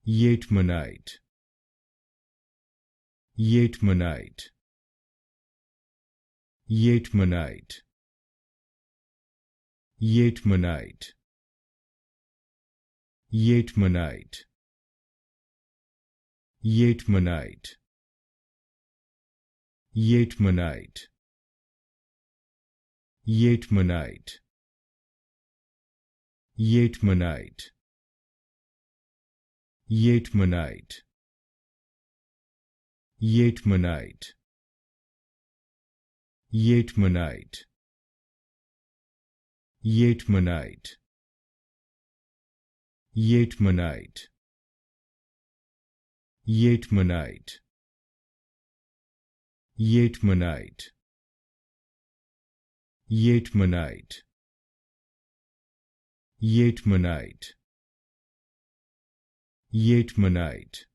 Yeatmanite, Yeatmanite, Yeatmanite, Yeatmanite, Yeatmanite, Yeatmanite, Yeatmanite, Yeatmanite, Yeatmanite, Yeatmanite, Yeatmanite, Yeatmanite, Yeatmanite, Yeatmanite, Yeatmanite, Yeatmanite, Yeatmanite, Yeatmanite, Yeatmanite,